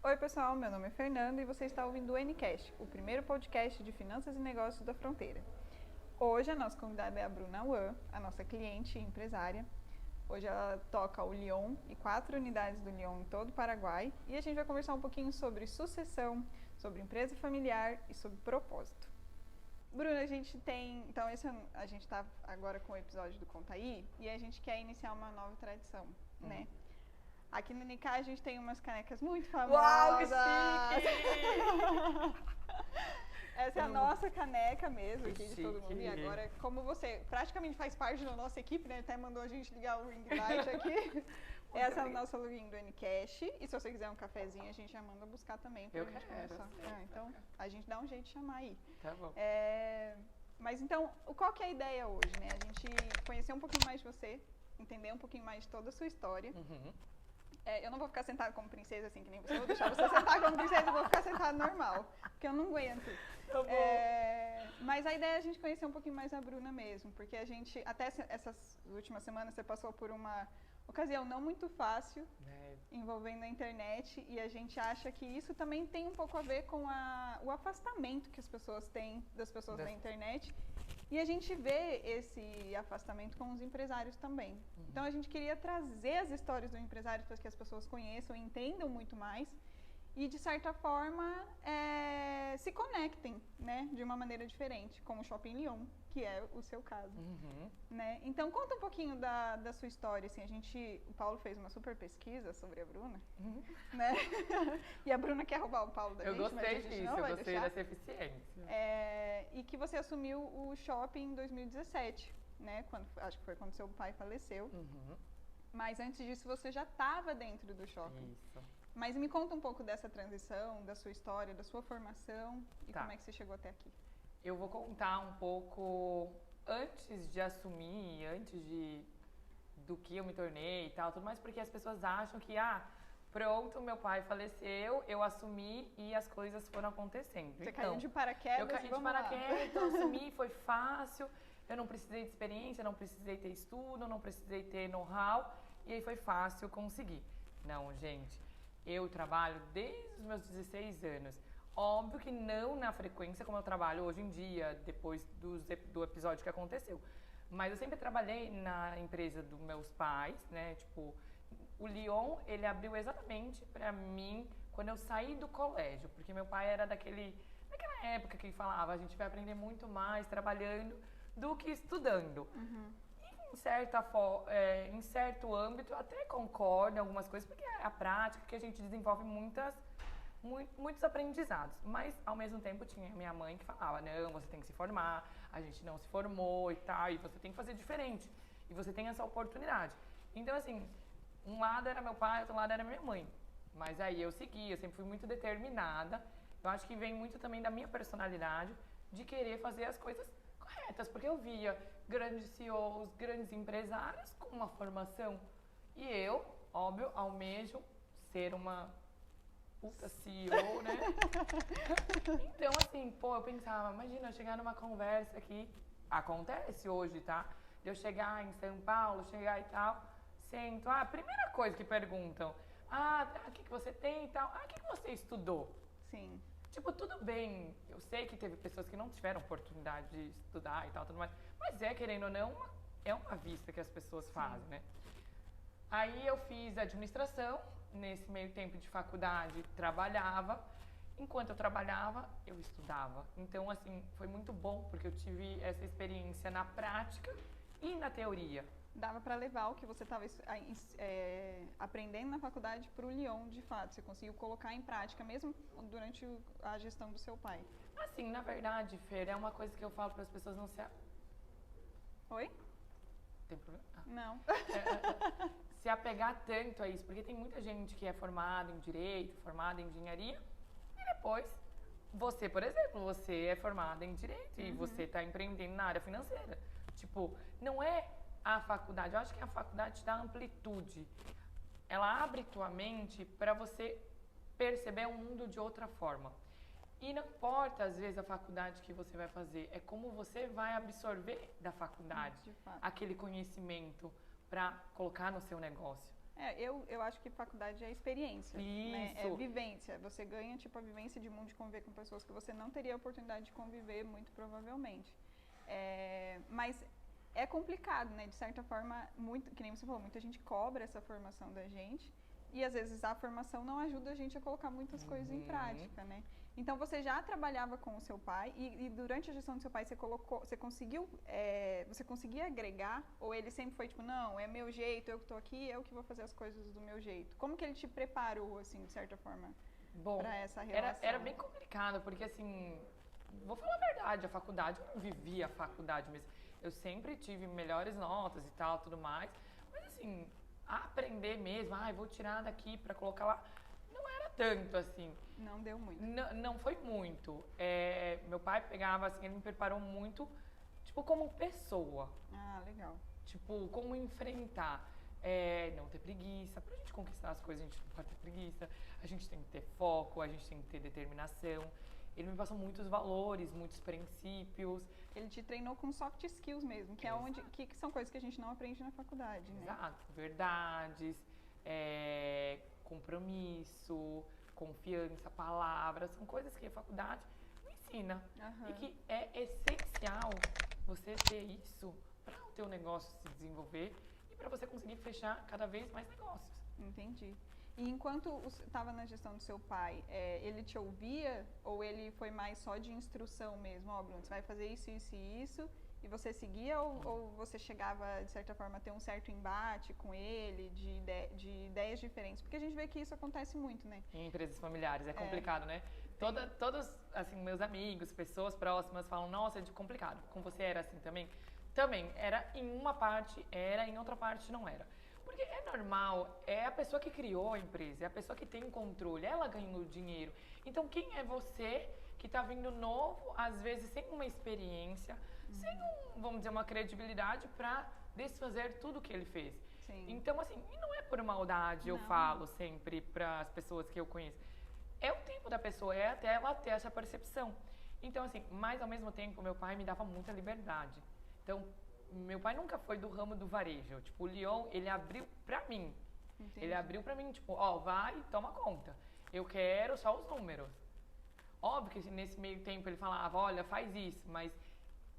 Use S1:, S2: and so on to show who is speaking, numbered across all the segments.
S1: Oi pessoal, meu nome é Fernanda e você está ouvindo o Ncast, o primeiro podcast de finanças e negócios da Fronteira. Hoje a nossa convidada é a Bruna Wan, a nossa cliente e empresária. Hoje ela toca o Lyon e 4 unidades do Lyon em todo o Paraguai e a gente vai conversar um pouquinho sobre sucessão, sobre empresa familiar e sobre propósito. Bruna, a gente está agora com o episódio do Contaí e a gente quer iniciar uma nova tradição, né? Aqui no NK a gente tem umas canecas muito famosas.
S2: Uau, que chique!
S1: Essa é a nossa caneca mesmo,
S2: Que
S1: aqui de
S2: chique.
S1: todo mundo. E agora, como você praticamente faz parte da nossa equipe, né? Até mandou a gente ligar o ring light aqui. Essa é a nossa login do Ncast. E se você quiser um cafezinho, a gente já manda buscar também pra gente conversar. Então, a gente dá um jeito de chamar aí.
S2: Tá bom.
S1: Mas então, qual que é a ideia hoje, né? A gente conhecer um pouquinho mais de você, entender um pouquinho mais de toda a sua história. Eu não vou ficar sentada como princesa, assim, que nem você. Eu vou deixar você sentar como princesa, eu vou ficar sentada normal, porque eu não aguento.
S2: Tá bom.
S1: Mas a ideia é a gente conhecer um pouquinho mais a Bruna mesmo, porque a gente, até essas últimas semanas, você passou por uma ocasião não muito fácil, envolvendo a internet, e a gente acha que isso também tem um pouco a ver com o afastamento que as pessoas têm das pessoas da internet. E a gente vê esse afastamento com os empresários também. Então a gente queria trazer as histórias do empresário para que as pessoas conheçam e entendam muito mais e, de certa forma, se conectem, né, de uma maneira diferente, como o Shopping Lyon, que é o seu caso. Né? Então conta um pouquinho da sua história. Assim, o Paulo fez uma super pesquisa sobre a Bruna, né? E a Bruna quer roubar o Paulo da gente, mas a gente não vai deixar.
S2: Eu gostei dessa eficiência.
S1: E que você assumiu o shopping em 2017, né? Acho que foi quando seu pai faleceu. Mas antes disso você já estava dentro do shopping.
S2: Isso.
S1: Mas me conta um pouco dessa transição, da sua história, da sua formação e como é que você chegou até aqui.
S2: Eu vou contar um pouco antes de assumir, do que eu me tornei e tal, tudo mais, porque as pessoas acham que, pronto, meu pai faleceu, eu assumi e as coisas foram acontecendo.
S1: Você caiu de paraquedas?
S2: Eu caí de paraquedas, então assumi, foi fácil, eu não precisei de experiência, não precisei ter estudo, não precisei ter know-how, e aí foi fácil conseguir. Não, gente, eu trabalho desde os meus 16 anos. Óbvio que não na frequência como eu trabalho hoje em dia, depois do episódio que aconteceu. Mas eu sempre trabalhei na empresa dos meus pais, né? Tipo, o Lyon, ele abriu exatamente pra mim quando eu saí do colégio. Porque meu pai era daquela época que ele falava, a gente vai aprender muito mais trabalhando do que estudando. E em certo âmbito, eu até concordo em algumas coisas, porque é a prática que a gente desenvolve muitos aprendizados, mas ao mesmo tempo tinha minha mãe que falava, não, você tem que se formar, a gente não se formou e tal, e você tem que fazer diferente, e você tem essa oportunidade. Então assim, um lado era meu pai, outro lado era minha mãe, mas aí eu segui, eu sempre fui muito determinada, eu acho que vem muito também da minha personalidade, de querer fazer as coisas corretas, porque eu via grandes CEOs, grandes empresários com uma formação, e eu, óbvio, almejo ser uma puta CEO, né? Então, assim, eu pensava, imagina eu chegar numa conversa aqui, acontece hoje, tá? De eu chegar em São Paulo, chegar e tal, sento, a primeira coisa que perguntam, o que você tem e tal, o que você estudou?
S1: Sim.
S2: Tipo, tudo bem, eu sei que teve pessoas que não tiveram oportunidade de estudar e tal, tudo mais, mas querendo ou não, é uma vista que as pessoas fazem, né? Aí eu fiz administração, nesse meio tempo de faculdade trabalhava, enquanto eu trabalhava eu estudava, então assim, foi muito bom porque eu tive essa experiência na prática e na teoria.
S1: Dava para levar o que você estava aprendendo na faculdade para o Lyon, de fato, você conseguiu colocar em prática mesmo durante a gestão do seu pai.
S2: Assim, na verdade, Fer, é uma coisa que eu falo para as pessoas não se...
S1: Oi?
S2: Tem problema?
S1: Não.
S2: Se apegar tanto a isso, porque tem muita gente que é formada em direito, formada em engenharia, e depois você, por exemplo, você é formada em direito e você está empreendendo na área financeira. Tipo, não é a faculdade, eu acho que a faculdade te dá amplitude. Ela abre tua mente para você perceber o mundo de outra forma. E não importa, às vezes, a faculdade que você vai fazer, é como você vai absorver da faculdade aquele conhecimento para colocar no seu negócio.
S1: Eu acho que faculdade é experiência, né? É
S2: Isso.
S1: vivência. Você ganha, tipo, a vivência de mundo, de conviver com pessoas que você não teria a oportunidade de conviver, muito provavelmente. Mas é complicado, né? De certa forma, muito, que nem você falou, muita gente cobra essa formação da gente e às vezes a formação não ajuda a gente a colocar muitas coisas em prática, né? Então você já trabalhava com o seu pai e durante a gestão do seu pai você conseguiu, você conseguia agregar, ou ele sempre foi tipo, não, é meu jeito, eu que tô aqui, eu que vou fazer as coisas do meu jeito. Como que ele te preparou, assim, de certa forma, para essa relação?
S2: Era bem complicado, porque assim, vou falar a verdade, a faculdade, eu não vivia a faculdade mesmo. Eu sempre tive melhores notas e tal, tudo mais, mas assim, aprender mesmo, vou tirar daqui pra colocar lá, não era tanto assim.
S1: Não deu muito.
S2: Não foi muito. Meu pai pegava assim, ele me preparou muito, tipo, como pessoa.
S1: Ah, legal.
S2: Tipo, como enfrentar. Não ter preguiça. Pra gente conquistar as coisas, a gente não pode ter preguiça. A gente tem que ter foco, a gente tem que ter determinação. Ele me passou muitos valores, muitos princípios.
S1: Ele te treinou com soft skills mesmo, que é onde que são coisas que a gente não aprende na faculdade, né?
S2: Exato. Verdades, compromisso, confiança, palavras, são coisas que a faculdade não ensina. E que é essencial você ter isso para o teu negócio se desenvolver e para você conseguir fechar cada vez mais negócios.
S1: Entendi. E enquanto estava na gestão do seu pai, ele te ouvia ou ele foi mais só de instrução mesmo? Ó, Bruno, você vai fazer isso, isso e isso, e você seguia ou você chegava, de certa forma, a ter um certo embate com ele, de ideias diferentes? Porque a gente vê que isso acontece muito, né?
S2: Em empresas familiares, é complicado, né? Todos, assim, meus amigos, pessoas próximas falam, nossa, é complicado. Com você era assim também? Também, era em uma parte, era, em outra parte não era. Porque é normal, é a pessoa que criou a empresa, é a pessoa que tem controle, ela ganhou dinheiro. Então, quem é você que está vindo novo, às vezes sem uma experiência, sem, vamos dizer, uma credibilidade para desfazer tudo que ele fez?
S1: Sim.
S2: Então, assim, e não é por maldade, eu falo sempre para as pessoas que eu conheço. É o tempo da pessoa, é até ela ter essa percepção. Então, assim, mas ao mesmo tempo, meu pai me dava muita liberdade. Então, meu pai nunca foi do ramo do varejo. Tipo, o Lyon, ele abriu pra mim. Entendi. Ele abriu pra mim, tipo, vai e toma conta. Eu quero só os números. Óbvio que nesse meio tempo ele falava, olha, faz isso. Mas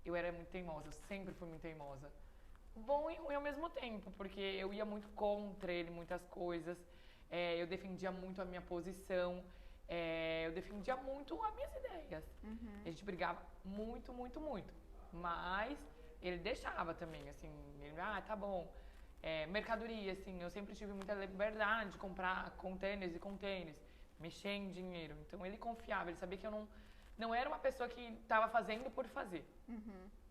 S2: eu era muito teimosa, eu sempre fui muito teimosa. Bom e ruim ao mesmo tempo, porque eu ia muito contra ele, muitas coisas. Eu defendia muito a minha posição. Eu defendia muito as minhas ideias. A gente brigava muito, muito, muito. Mas ele deixava também, assim, ele, tá bom. Mercadoria, assim, eu sempre tive muita liberdade de comprar containers e containers, mexer em dinheiro. Então ele confiava, ele sabia que eu não era uma pessoa que estava fazendo por fazer.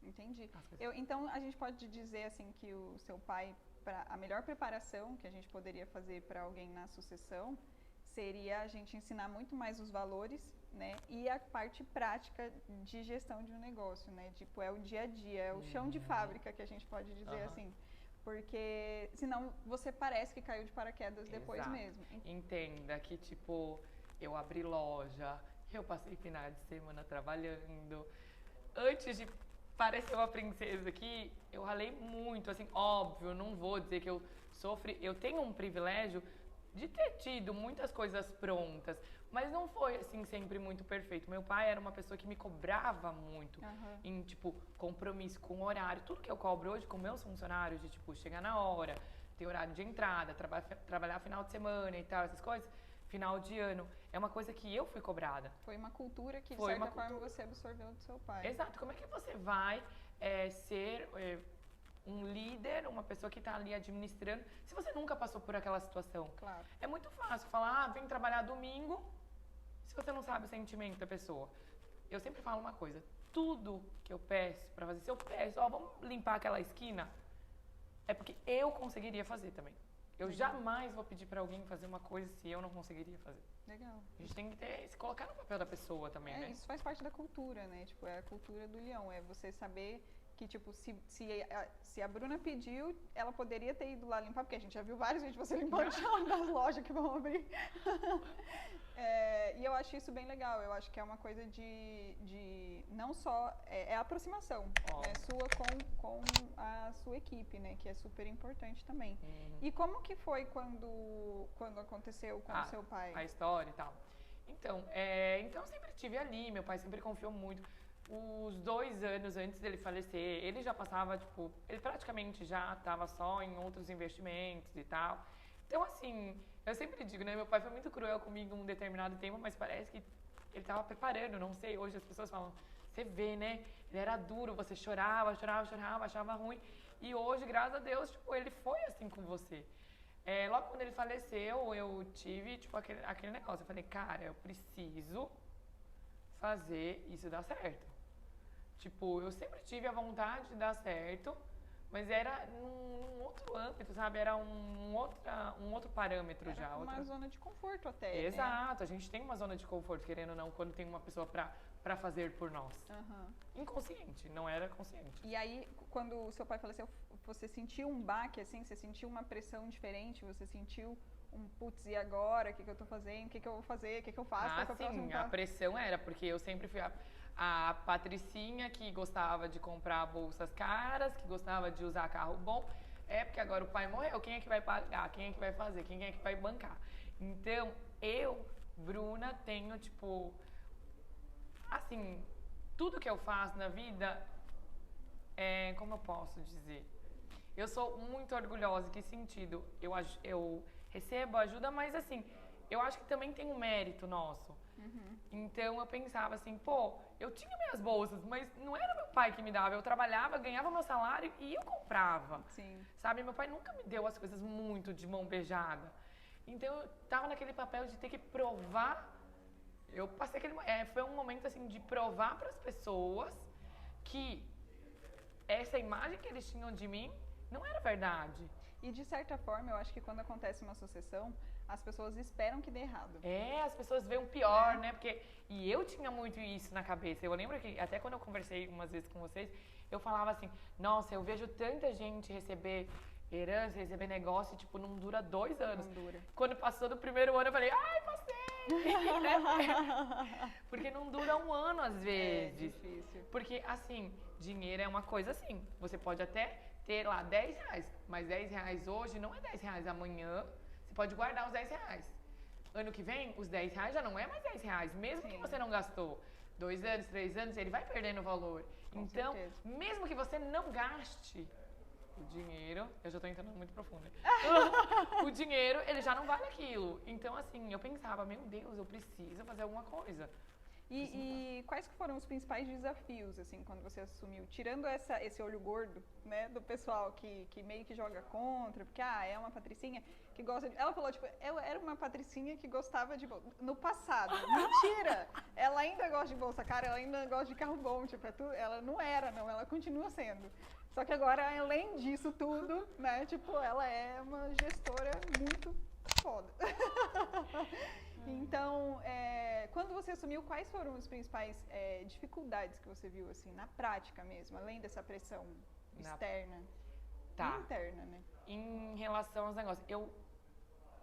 S1: Entendi. Então a gente pode dizer assim que o seu pai, a melhor preparação que a gente poderia fazer para alguém na sucessão seria a gente ensinar muito mais os valores, né? E a parte prática de gestão de um negócio, né? Tipo, é o dia a dia, é o chão de fábrica que a gente pode dizer assim. Porque senão você parece que caiu de paraquedas depois mesmo.
S2: Entenda que, tipo, eu abri loja, eu passei finais de semana trabalhando. Antes de parecer uma princesa aqui, eu ralei muito, assim, óbvio, não vou dizer que eu sofri. Eu tenho um privilégio de ter tido muitas coisas prontas, mas não foi, assim, sempre muito perfeito. Meu pai era uma pessoa que me cobrava muito em, tipo, compromisso com horário. Tudo que eu cobro hoje com meus funcionários, de, tipo, chegar na hora, ter horário de entrada, trabalhar final de semana e tal, essas coisas, final de ano, é uma coisa que eu fui cobrada.
S1: Foi uma cultura que, de certa forma, você absorveu do seu pai.
S2: Exato. Como é que você vai ser um líder, uma pessoa que está ali administrando, se você nunca passou por aquela situação?
S1: Claro.
S2: É muito fácil falar, vem trabalhar domingo, se você não sabe o sentimento da pessoa. Eu sempre falo uma coisa, tudo que eu peço para fazer, se eu peço, vamos limpar aquela esquina, é porque eu conseguiria fazer também. Eu jamais vou pedir para alguém fazer uma coisa se eu não conseguiria fazer.
S1: Legal.
S2: A gente tem que se colocar no papel da pessoa também, né?
S1: Isso faz parte da cultura, né? Tipo, é a cultura do leão, é você saber que, tipo, se a Bruna pediu, ela poderia ter ido lá limpar, porque a gente já viu vários vídeos de você limpando o chão das lojas que vão abrir. E eu acho isso bem legal. Eu acho que é uma coisa de não só... É a aproximação, né, sua com a sua equipe, né? Que é super importante também. E como que foi quando aconteceu com o seu pai?
S2: A história e tal. Então eu sempre estive ali, meu pai sempre confiou muito. Os 2 anos antes dele falecer, ele já passava, tipo, ele praticamente já estava só em outros investimentos e tal. Então, assim, eu sempre digo, né, meu pai foi muito cruel comigo um determinado tempo, mas parece que ele estava preparando, não sei, hoje as pessoas falam, você vê, né, ele era duro, você chorava, achava ruim, e hoje, graças a Deus, tipo, ele foi assim com você. Logo quando ele faleceu, eu tive, tipo, aquele negócio, eu falei, cara, eu preciso fazer isso dar certo. Tipo, eu sempre tive a vontade de dar certo, mas era num outro âmbito, sabe? Era um outro parâmetro
S1: era
S2: já.
S1: Uma zona de conforto até,
S2: Exato, né? A gente tem uma zona de conforto, querendo ou não, quando tem uma pessoa pra fazer por nós. Inconsciente, não era consciente.
S1: E aí, quando o seu pai faleceu, você sentiu um baque, assim? Você sentiu uma pressão diferente? Você sentiu putz, e agora? O que eu tô fazendo? O que eu vou fazer? O que eu faço?
S2: Sim, a pressão era, porque eu sempre fui a patricinha que gostava de comprar bolsas caras, que gostava de usar carro bom. Porque agora o pai morreu, quem é que vai pagar? Quem é que vai fazer? Quem é que vai bancar? Então, eu, Bruna, tenho, tipo... Assim, tudo que eu faço na vida, como eu posso dizer? Eu sou muito orgulhosa, em que sentido? Eu recebo ajuda, mas assim, eu acho que também tem um mérito nosso. Então eu pensava assim, pô, eu tinha minhas bolsas, mas não era meu pai que me dava. Eu trabalhava, ganhava meu salário e eu comprava.
S1: Sim.
S2: Sabe, meu pai nunca me deu as coisas muito de mão beijada. Então eu tava naquele papel de ter que provar. Eu passei foi um momento assim de provar para as pessoas que essa imagem que eles tinham de mim não era verdade.
S1: E de certa forma, eu acho que quando acontece uma sucessão, as pessoas esperam que dê errado.
S2: As pessoas veem o pior, né? E eu tinha muito isso na cabeça. Eu lembro que até quando eu conversei umas vezes com vocês, eu falava assim, nossa, eu vejo tanta gente receber herança, receber negócio, e, tipo, não dura 2 anos.
S1: Não dura.
S2: Quando passou do primeiro ano, eu falei, ai, passei! Porque não dura 1 ano às vezes.
S1: É difícil.
S2: Porque, assim, dinheiro é uma coisa assim. Você pode até ter lá 10 reais, mas 10 reais hoje não é 10 reais amanhã. Você pode guardar os 10 reais. Ano que vem, os 10 reais já não é mais 10 reais, mesmo que você não gastou. 2 anos, 3 anos, ele vai perdendo valor. Então, mesmo que você não gaste o dinheiro, eu já tô entrando muito profundo. O dinheiro, ele já não vale aquilo. Então, assim, eu pensava, meu Deus, eu preciso fazer alguma coisa.
S1: E quais que foram os principais desafios, assim, quando você assumiu? Tirando esse olho gordo, né, do pessoal que meio que joga contra, porque, é uma patricinha que gosta de... Ela falou, tipo, eu era uma patricinha que gostava de bolsa. No passado. Mentira! Ela ainda gosta de bolsa cara, ela ainda gosta de carro bom, tipo, ela não era, não, ela continua sendo. Só que agora, além disso tudo, né, tipo, ela é uma gestora muito foda. Então, quando você assumiu, quais foram as principais dificuldades que você viu, assim, na prática mesmo, além dessa pressão externa e interna, né?
S2: Em relação aos negócios, eu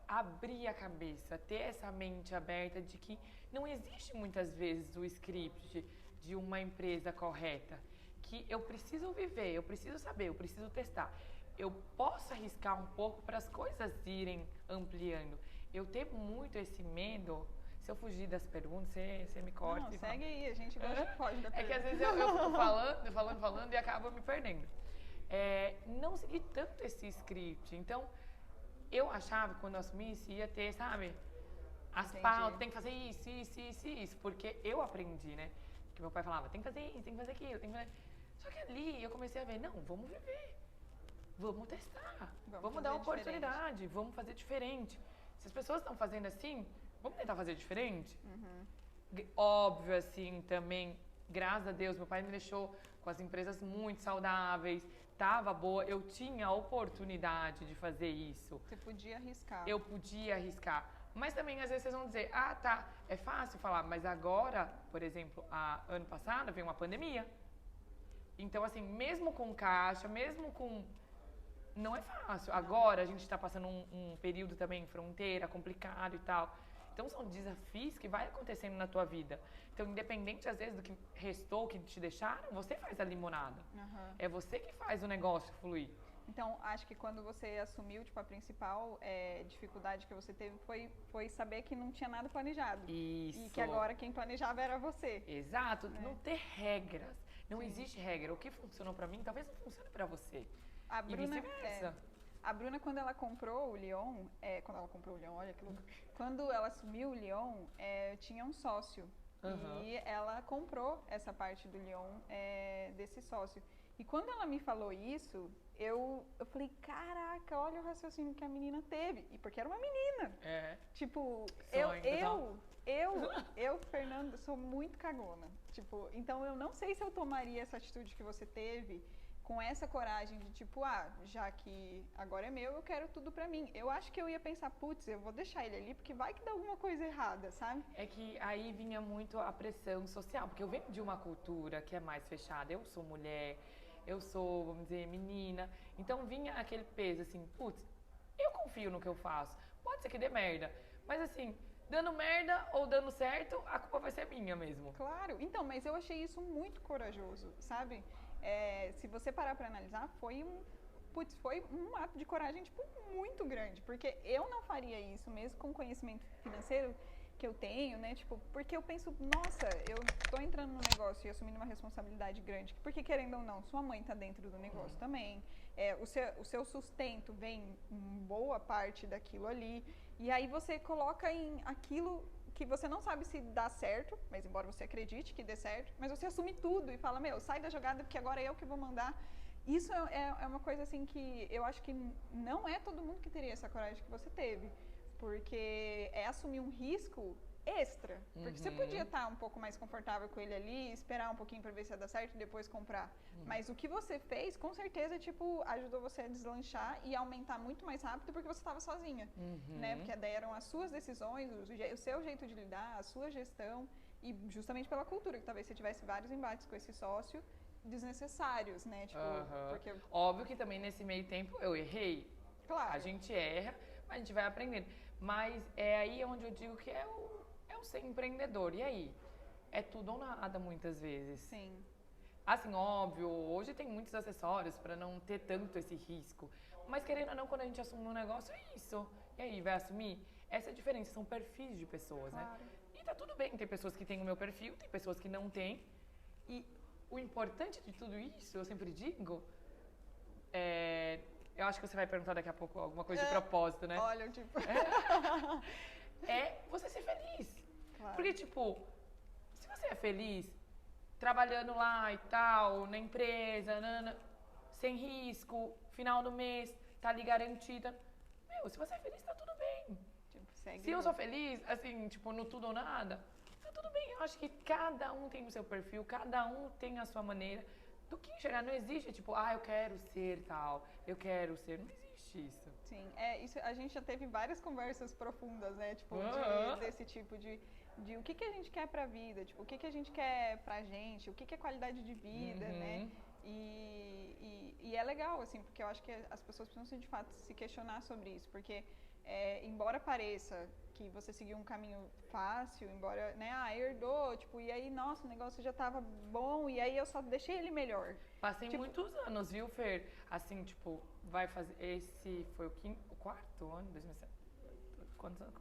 S2: abri a cabeça, ter essa mente aberta de que não existe muitas vezes o script de uma empresa correta, que eu preciso viver, eu preciso saber, eu preciso testar. Eu posso arriscar um pouco para as coisas irem ampliando. Eu tenho muito esse medo. Se eu fugir das perguntas, você me corta.
S1: Não, segue aí, a gente gosta de foge da pergunta.
S2: É que às vezes eu fico falando e acabo me perdendo. Não seguir tanto esse script. Então, eu achava que quando eu assumisse ia ter, sabe, as pautas, tem que fazer isso, porque eu aprendi, né? Que meu pai falava, tem que fazer isso, tem que fazer aquilo, tem que fazer... Só que ali eu comecei a ver, não, vamos viver. Vamos testar, vamos dar oportunidade, vamos fazer diferente. Se as pessoas estão fazendo assim, vamos tentar fazer diferente? Óbvio, assim, também, graças a Deus, meu pai me deixou com as empresas muito saudáveis, tava boa, eu tinha a oportunidade de fazer isso.
S1: Você podia arriscar.
S2: Eu podia arriscar. Mas também, às vezes, vocês vão dizer, é fácil falar, mas agora, por exemplo, ano passado veio uma pandemia. Então, assim, mesmo com caixa, mesmo com... Não é fácil. Agora a gente está passando um período também em fronteira, complicado e tal. Então são desafios que vai acontecendo na tua vida. Então, independente às vezes do que restou, que te deixaram, você faz a limonada. É você que faz o negócio fluir.
S1: Então, acho que quando você assumiu, tipo, a principal dificuldade que você teve foi saber que não tinha nada planejado.
S2: Isso.
S1: E que agora quem planejava era você.
S2: Exato. Não ter regras. Não existe regra. O que funcionou pra mim, talvez não funcione pra você.
S1: A Bruna,
S2: e vice-versa.
S1: A Bruna, quando ela comprou o Lyon, olha que louco. Quando ela assumiu o Lyon, tinha um sócio. E ela comprou essa parte do Lyon desse sócio. E quando ela me falou isso, eu falei, caraca, olha o raciocínio que a menina teve. E porque era uma menina. Tipo, eu, Fernanda, sou muito cagona. Tipo, então eu não sei se eu tomaria essa atitude que você teve com essa coragem de tipo, já que agora é meu, eu quero tudo pra mim. Eu acho que eu ia pensar, putz, eu vou deixar ele ali porque vai que dá alguma coisa errada, sabe?
S2: É que aí vinha muito a pressão social, porque eu venho de uma cultura que é mais fechada. Eu sou mulher, eu sou, vamos dizer, menina. Então vinha aquele peso assim, putz, eu confio no que eu faço. Pode ser que dê merda, mas assim, dando merda ou dando certo, a culpa vai ser minha mesmo.
S1: Claro, então, mas eu achei isso muito corajoso, sabe? Se você parar pra analisar, foi um ato de coragem, tipo, muito grande. Porque eu não faria isso, mesmo com o conhecimento financeiro que eu tenho, né? Tipo, porque eu penso, nossa, eu tô entrando no negócio e assumindo uma responsabilidade grande. Porque, querendo ou não, sua mãe tá dentro do negócio também. O seu sustento vem boa parte daquilo ali. E aí você coloca em aquilo que você não sabe se dá certo, mas embora você acredite que dê certo, mas você assume tudo e fala, sai da jogada porque agora é eu que vou mandar. Isso é uma coisa assim que eu acho que não é todo mundo que teria essa coragem que você teve, porque é assumir um risco extra, porque você podia estar um pouco mais confortável com ele ali, esperar um pouquinho para ver se ia dar certo e depois comprar. Mas o que você fez, com certeza, tipo, ajudou você a deslanchar e aumentar muito mais rápido porque você estava sozinha, né? Porque daí eram as suas decisões, o seu jeito de lidar, a sua gestão e justamente pela cultura, que talvez você tivesse vários embates com esse sócio desnecessários, né? Tipo, porque...
S2: Óbvio que também nesse meio tempo eu errei.
S1: Claro.
S2: A gente erra, mas a gente vai aprendendo. Mas é aí onde eu digo que é o ser empreendedor. E aí? É tudo ou nada, muitas vezes.
S1: Sim.
S2: Assim, óbvio, hoje tem muitos acessórios para não ter tanto esse risco. Mas querendo ou não, quando a gente assume um negócio, é isso. E aí, vai assumir? Essa é a diferença, são perfis de pessoas,
S1: claro,
S2: né? E tá tudo bem, tem pessoas que têm o meu perfil, tem pessoas que não têm. E o importante de tudo isso, eu sempre digo, eu acho que você vai perguntar daqui a pouco alguma coisa de propósito, né?
S1: Olha, tipo...
S2: É você ser feliz.
S1: Claro.
S2: Porque, tipo, se você é feliz, trabalhando lá e tal, na empresa, sem risco, final do mês, tá ali garantida. Se você é feliz, tá tudo bem.
S1: Tipo,
S2: se eu sou feliz, assim, tipo, no tudo ou nada, tá tudo bem. Eu acho que cada um tem o seu perfil, cada um tem a sua maneira. Do que enxergar, não existe, tipo, eu quero ser tal, eu quero ser. Não existe isso.
S1: Sim, isso, a gente já teve várias conversas profundas, né? Tipo, desse tipo de o que a gente quer pra vida, tipo, o que a gente quer pra gente, o que é qualidade de vida, né? E é legal, assim, porque eu acho que as pessoas precisam, de fato, se questionar sobre isso, porque, embora pareça que você seguiu um caminho fácil, embora, né, herdou, tipo, e aí, nossa, o negócio já tava bom, e aí eu só deixei ele melhor.
S2: Passei muitos anos, viu, Fer? Assim, tipo, vai fazer, esse foi o quarto ano, 2007? Quantos anos?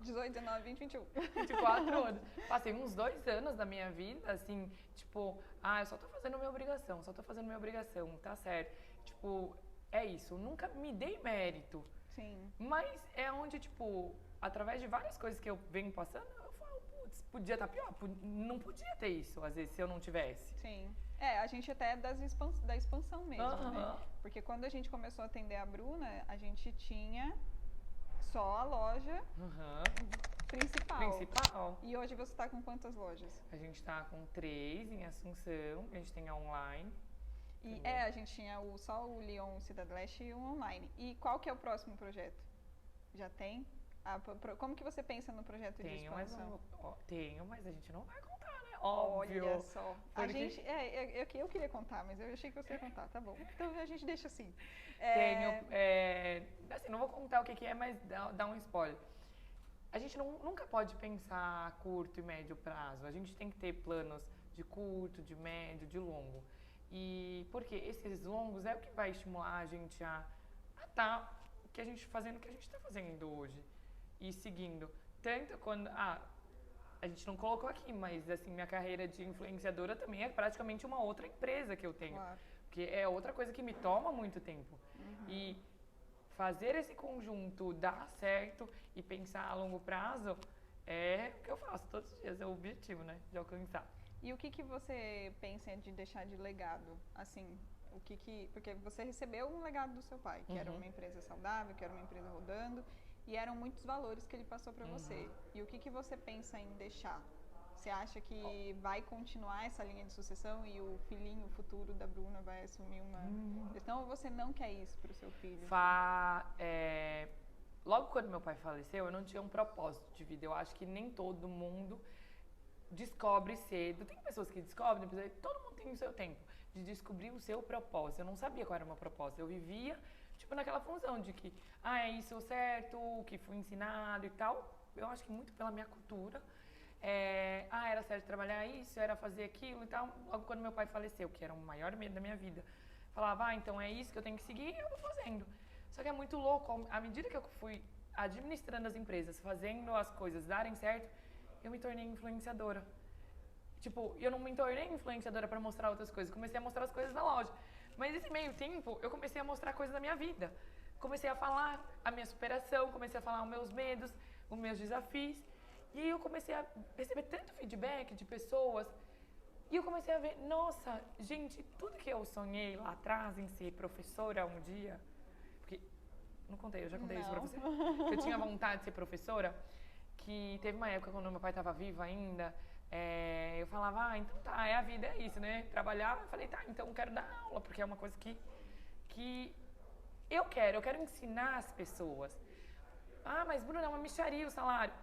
S1: 18, 19, 20, 21.
S2: 24 anos. Passei uns 2 anos da minha vida, assim, tipo, eu só tô fazendo minha obrigação, tá certo. Tipo, é isso, nunca me dei mérito.
S1: Sim.
S2: Mas é onde, tipo, através de várias coisas que eu venho passando, eu falo, putz, podia estar pior, não podia ter isso, às vezes, se eu não tivesse.
S1: Sim. A gente até da expansão mesmo, né? Porque quando a gente começou a atender a Bruna, a gente tinha só a loja principal. E hoje você está com quantas lojas?
S2: A gente está com 3 em Assunção, a gente tem a online.
S1: E a gente tinha só o Lyon Cidade Leste e um online. E qual que é o próximo projeto? Já tem? Como que você pensa no projeto de expansão?
S2: Tenho, mas a gente não vai contar, né? óbvio.
S1: Olha só.
S2: Porque...
S1: A gente, eu queria contar, mas eu achei que você ia contar, tá bom. Então a gente deixa assim.
S2: Assim, não vou contar o que é, mas dá um spoiler. A gente nunca pode pensar a curto e médio prazo. A gente tem que ter planos de curto, de médio, de longo. E porque esses longos é o que vai estimular a gente a estar fazendo o que a gente está fazendo hoje. E seguindo. Tanto quando... a gente não colocou aqui, mas assim, minha carreira de influenciadora também é praticamente uma outra empresa que eu tenho.
S1: Claro.
S2: Porque é outra coisa que me toma muito tempo. E fazer esse conjunto dar certo e pensar a longo prazo é o que eu faço todos os dias, é o objetivo, né, de alcançar.
S1: E o que você pensa de deixar de legado? Assim, porque você recebeu um legado do seu pai, que era uma empresa saudável, que era uma empresa rodando, e eram muitos valores que ele passou para você. E o que você pensa em deixar? Você acha que vai continuar essa linha de sucessão e o filhinho, o futuro da Bruna vai assumir uma questão, ou você não quer isso para o seu filho?
S2: Logo quando meu pai faleceu, eu não tinha um propósito de vida. Eu acho que nem todo mundo descobre cedo. Tem pessoas que descobrem, todo mundo tem o seu tempo de descobrir o seu propósito. Eu não sabia qual era o meu propósito. Eu vivia, tipo, naquela função de que, é isso o certo, o que fui ensinado e tal. Eu acho que muito pela minha cultura. Era certo trabalhar isso, era fazer aquilo e tal. Logo quando meu pai faleceu, que era o maior medo da minha vida, falava, então é isso que eu tenho que seguir e eu vou fazendo. Só que é muito louco, à medida que eu fui administrando as empresas, fazendo as coisas darem certo, eu me tornei influenciadora. Tipo, eu não me tornei influenciadora para mostrar outras coisas, comecei a mostrar as coisas da loja. Mas nesse meio tempo, eu comecei a mostrar coisas da minha vida. Comecei a falar a minha superação, comecei a falar os meus medos, os meus desafios. E aí eu comecei a receber tanto feedback de pessoas. E eu comecei a ver, nossa, gente, tudo que eu sonhei lá atrás em ser professora um dia... Porque, não contei, eu já contei isso pra você. Que eu tinha vontade de ser professora. Que teve uma época, quando meu pai estava vivo ainda, eu falava, então tá, a vida é isso, né? Trabalhava, eu falei, tá, então eu quero dar aula, porque é uma coisa que eu quero ensinar as pessoas. Mas Bruna, é uma mixaria o salário.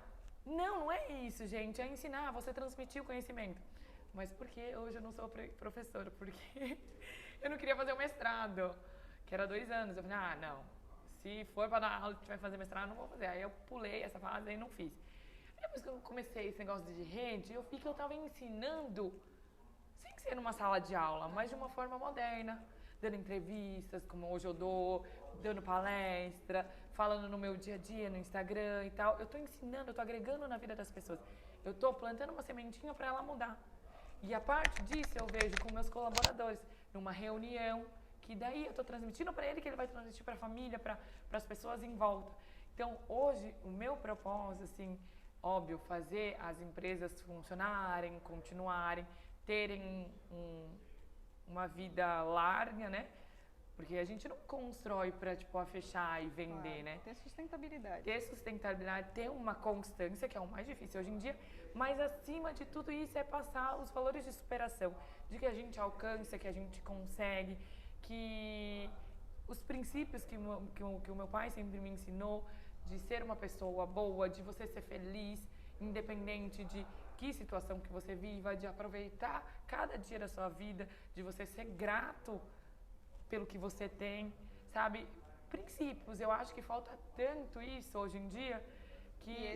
S2: Não é isso, gente, é ensinar, você transmitir o conhecimento. Mas por que hoje eu não sou professora? Porque eu não queria fazer o mestrado, que era 2 anos. Eu falei, não, se for para dar aula e tiver que fazer mestrado, não vou fazer. Aí eu pulei essa fase e não fiz. Depois que eu comecei esse negócio de rede, eu vi que eu estava ensinando, sem ser numa sala de aula, mas de uma forma moderna, dando entrevistas, como hoje eu dou, dando palestra, falando no meu dia a dia, no Instagram e tal. Eu estou ensinando, eu estou agregando na vida das pessoas. Eu estou plantando uma sementinha para ela mudar. E a parte disso eu vejo com meus colaboradores, numa reunião, que daí eu estou transmitindo para ele, que ele vai transmitir para a família, para as pessoas em volta. Então, hoje, o meu propósito, assim, óbvio, fazer as empresas funcionarem, continuarem, terem uma vida larga, né? Porque a gente não constrói para, tipo, fechar e vender, né?
S1: Ter sustentabilidade.
S2: Ter sustentabilidade, ter uma constância, que é o mais difícil hoje em dia, mas acima de tudo isso é passar os valores de superação, de que a gente alcança, que a gente consegue, que os princípios que o meu pai sempre me ensinou, de ser uma pessoa boa, de você ser feliz, independente de que situação que você viva, de aproveitar cada dia da sua vida, de você ser grato pelo que você tem, sabe? Princípios, eu acho que falta tanto isso hoje em dia que...
S1: E é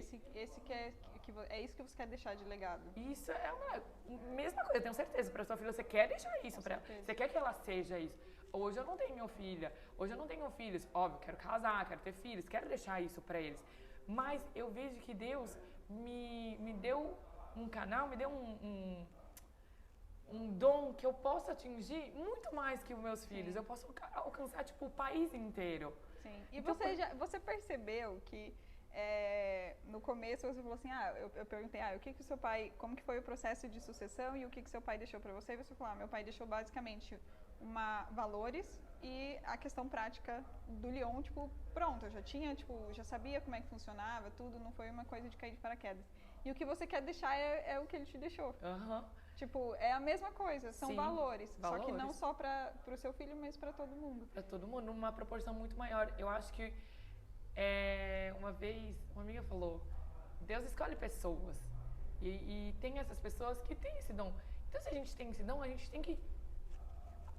S1: isso que você quer deixar de legado?
S2: Isso é a mesma coisa, eu tenho certeza, para sua filha você quer deixar isso para ela, você quer que ela seja isso. Hoje eu não tenho filha, hoje eu não tenho filhos, óbvio, quero casar, quero ter filhos, quero deixar isso para eles. Mas eu vejo que Deus me deu um canal, me deu um dom que eu posso atingir muito mais que os meus filhos. Eu posso alcançar, tipo, o país inteiro.
S1: Sim. E então, você percebeu que no começo você falou assim, eu perguntei, o que o seu pai, como que foi o processo de sucessão e o que seu pai deixou para você? E você falou, meu pai deixou basicamente valores e a questão prática do Lyon, tipo, pronto, eu já tinha, tipo, já sabia como é que funcionava, tudo, não foi uma coisa de cair de paraquedas. E o que você quer deixar é o que ele te deixou. Tipo, é a mesma coisa, são valores, só que não só para o seu filho, mas para todo mundo.
S2: Para todo mundo, numa proporção muito maior. Eu acho que uma vez uma amiga falou, Deus escolhe pessoas. E tem essas pessoas que têm esse dom. Então, se a gente tem esse dom, a gente tem que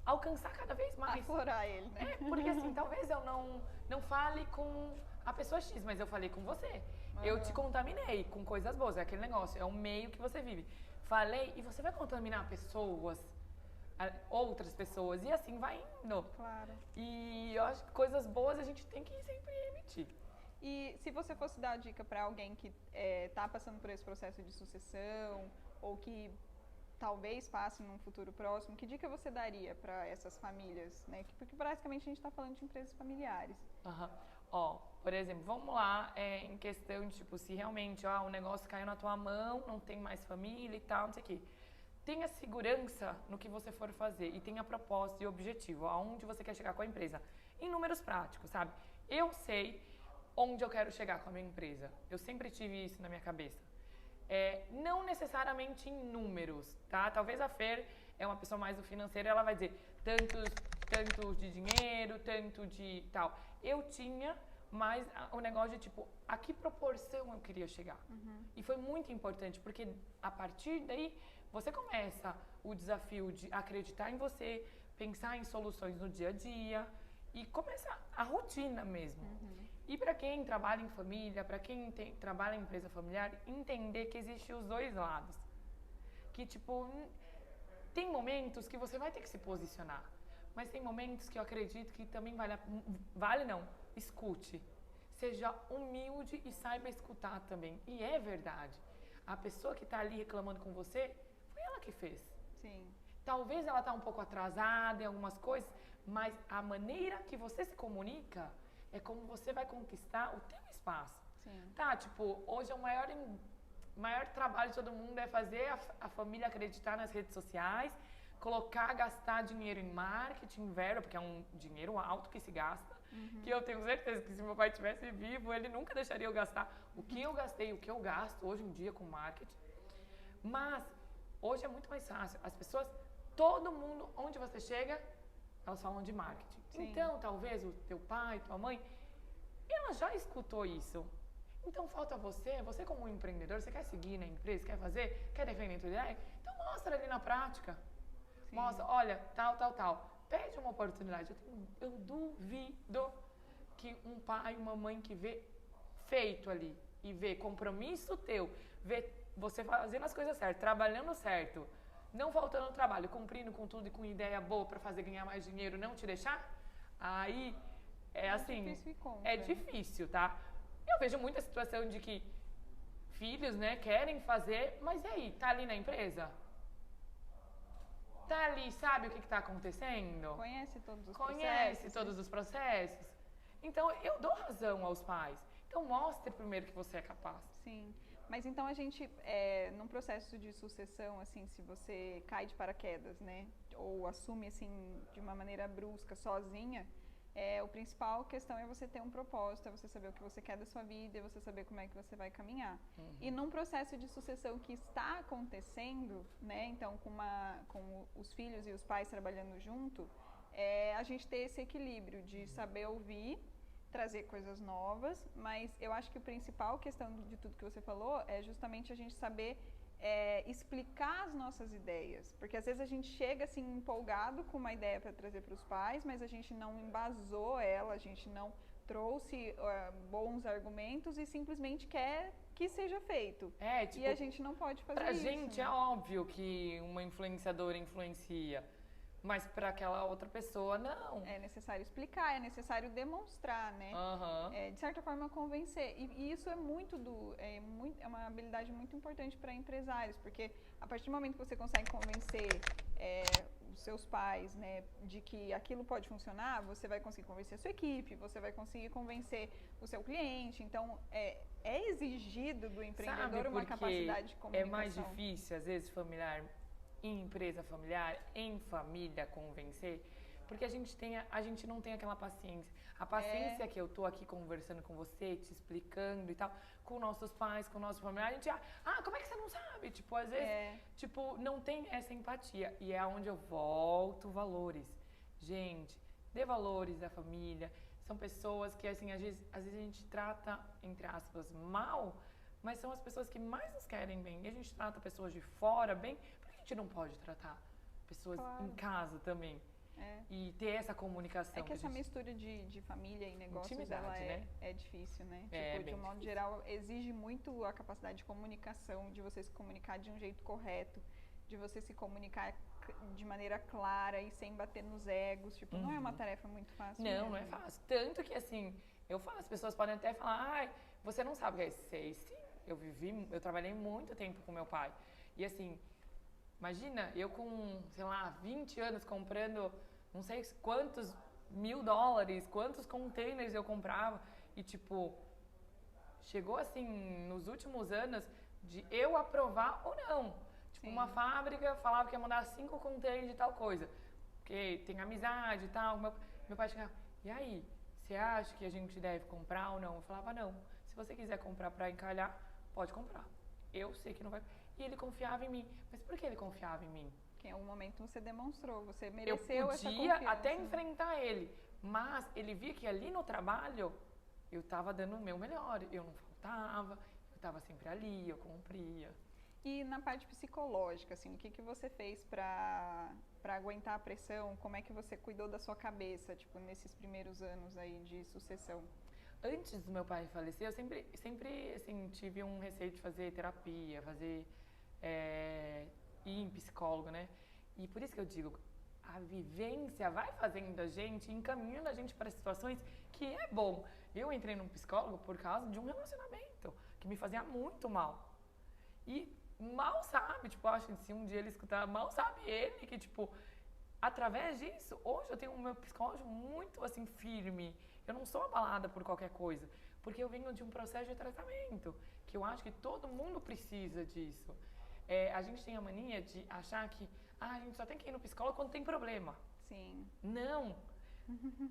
S2: alcançar cada vez mais.
S1: Aflorar ele, né?
S2: Porque assim, talvez eu não fale com a pessoa X, mas eu falei com você. Eu te contaminei com coisas boas, é aquele negócio, é o meio que você vive. Falei, e você vai contaminar pessoas, outras pessoas, e assim vai indo.
S1: Claro.
S2: E eu acho que coisas boas a gente tem que sempre emitir.
S1: E se você fosse dar a dica para alguém que está passando por esse processo de sucessão, ou que talvez passe num futuro próximo, que dica você daria para essas famílias, né? Porque basicamente a gente está falando de empresas familiares.
S2: Ó, por exemplo, vamos lá, em questão de, tipo, se realmente o negócio caiu na tua mão, não tem mais família e tal, não sei o quê. Tenha segurança no que você for fazer e tenha propósito e objetivo, aonde você quer chegar com a empresa. Em números práticos, sabe? Eu sei onde eu quero chegar com a minha empresa. Eu sempre tive isso na minha cabeça. Não necessariamente em números, tá? Talvez a Fer é uma pessoa mais do financeiro, ela vai dizer tanto de dinheiro, tanto de tal. Eu tinha mais o negócio de tipo, a que proporção eu queria chegar. E foi muito importante, porque a partir daí você começa o desafio de acreditar em você, pensar em soluções no dia a dia e começa a rotina mesmo. E para quem trabalha em família, para quem trabalha em empresa familiar, entender que existem os dois lados. Que, tipo, tem momentos que você vai ter que se posicionar. Mas tem momentos que eu acredito que também escute. Seja humilde e saiba escutar também. E é verdade. A pessoa que está ali reclamando com você, foi ela que fez.
S1: Sim.
S2: Talvez ela está um pouco atrasada em algumas coisas, mas a maneira que você se comunica é como você vai conquistar o teu espaço.
S1: Sim.
S2: Tá, tipo, hoje o maior trabalho de todo mundo é fazer a família acreditar nas redes sociais, gastar dinheiro em marketing, porque é um dinheiro alto que se gasta, que eu tenho certeza que se meu pai estivesse vivo, ele nunca deixaria eu gastar o que eu gastei, o que eu gasto hoje em dia com marketing. Mas hoje é muito mais fácil. As pessoas, todo mundo, onde você chega, elas falam de marketing. Sim. Então, talvez o teu pai, tua mãe, ela já escutou isso. Então, falta você como um empreendedor, você quer seguir na empresa, quer fazer, quer defender a tua ideia? Então, mostra ali na prática. Sim. Mostra, olha, tal. Pede uma oportunidade. Eu duvido que um pai, uma mãe que vê feito ali e vê compromisso teu, vê você fazendo as coisas certas, trabalhando certo, não faltando trabalho, cumprindo com tudo e com ideia boa para fazer ganhar mais dinheiro, não te deixar, aí é difícil, tá? Eu vejo muita situação de que filhos, né, querem fazer, mas e aí, tá ali na empresa? Tá ali, sabe o que está acontecendo?
S1: Conhece
S2: todos os processos. Então, eu dou razão aos pais. Então, mostre primeiro que você é capaz.
S1: Sim. Mas então a gente, num processo de sucessão, assim, se você cai de paraquedas, né, ou assume, assim, de uma maneira brusca, sozinha, o principal questão é você ter um propósito, é você saber o que você quer da sua vida, é você saber como é que você vai caminhar. E num processo de sucessão que está acontecendo, né, então com os filhos e os pais trabalhando junto, a gente ter esse equilíbrio de saber ouvir, trazer coisas novas, mas eu acho que a principal questão de tudo que você falou é justamente a gente saber explicar as nossas ideias, porque às vezes a gente chega assim empolgado com uma ideia para trazer para os pais, mas a gente não embasou ela, a gente não trouxe bons argumentos e simplesmente quer que seja feito. E a gente não pode fazer isso.
S2: Pra gente, né? É óbvio que uma influenciadora influencia, mas para aquela outra pessoa, não.
S1: É necessário explicar, é necessário demonstrar, né? De certa forma, convencer. E isso é uma habilidade muito importante para empresários, porque a partir do momento que você consegue convencer os seus pais, né, de que aquilo pode funcionar, você vai conseguir convencer a sua equipe, você vai conseguir convencer o seu cliente. Então, é exigido do empreendedor uma capacidade de comunicação.
S2: É mais difícil, às vezes, em empresa familiar, em família, convencer, porque a gente não tem aquela paciência. A paciência que eu tô aqui conversando com você, te explicando e tal, com nossos pais, com nossos familiares, a gente como é que você não sabe? Tipo, às vezes, não tem essa empatia. E é onde eu volto valores. Gente, dê valores à família. São pessoas que, assim, às vezes a gente trata, entre aspas, mal, mas são as pessoas que mais nos querem bem. E a gente trata pessoas de fora bem, por que a gente não pode tratar pessoas em casa também? E ter essa comunicação.
S1: É que essa mistura de família e negócios, ela é difícil, né? Tipo, de um modo geral, exige muito a capacidade de comunicação, de você se comunicar de um jeito correto, de você se comunicar de maneira clara e sem bater nos egos. Tipo, não é uma tarefa muito fácil.
S2: Não é fácil. Tanto que, assim, eu falo, as pessoas podem até falar, ai, você não sabe o que é sei. Sim, eu trabalhei muito tempo com meu pai. E, assim, imagina, eu com, sei lá, 20 anos comprando não sei quantos $1.000, quantos containers eu comprava. E, tipo, chegou, assim, nos últimos anos, de eu aprovar ou não. Tipo, uma fábrica falava que ia mandar 5 containers de tal coisa. Porque tem amizade e tal. Meu pai chegava, e aí, você acha que a gente deve comprar ou não? Eu falava, não. Se você quiser comprar pra encalhar, pode comprar. Eu sei que não vai... E ele confiava em mim. Mas por que ele confiava em mim?
S1: Que em algum momento você demonstrou, você mereceu essa confiança.
S2: Eu podia até enfrentar ele, mas ele via que ali no trabalho eu estava dando o meu melhor. Eu não faltava, eu estava sempre ali, eu cumpria.
S1: E na parte psicológica, assim, o que você fez para aguentar a pressão? Como é que você cuidou da sua cabeça, tipo, nesses primeiros anos aí de sucessão?
S2: Antes do meu pai falecer, eu sempre assim, tive um receio de fazer terapia, ir em psicólogo, né? E por isso que eu digo, a vivência vai fazendo a gente, encaminhando a gente para situações que é bom. Eu entrei num psicólogo por causa de um relacionamento que me fazia muito mal. E mal sabe, tipo, acho que se um dia ele escutar, mal sabe ele que, tipo, através disso, hoje eu tenho o meu psicológico muito, assim, firme. Eu não sou abalada por qualquer coisa, porque eu venho de um processo de tratamento, que eu acho que todo mundo precisa disso. A gente tem a mania de achar que a gente só tem que ir no psicólogo quando tem problema.
S1: Sim.
S2: Não.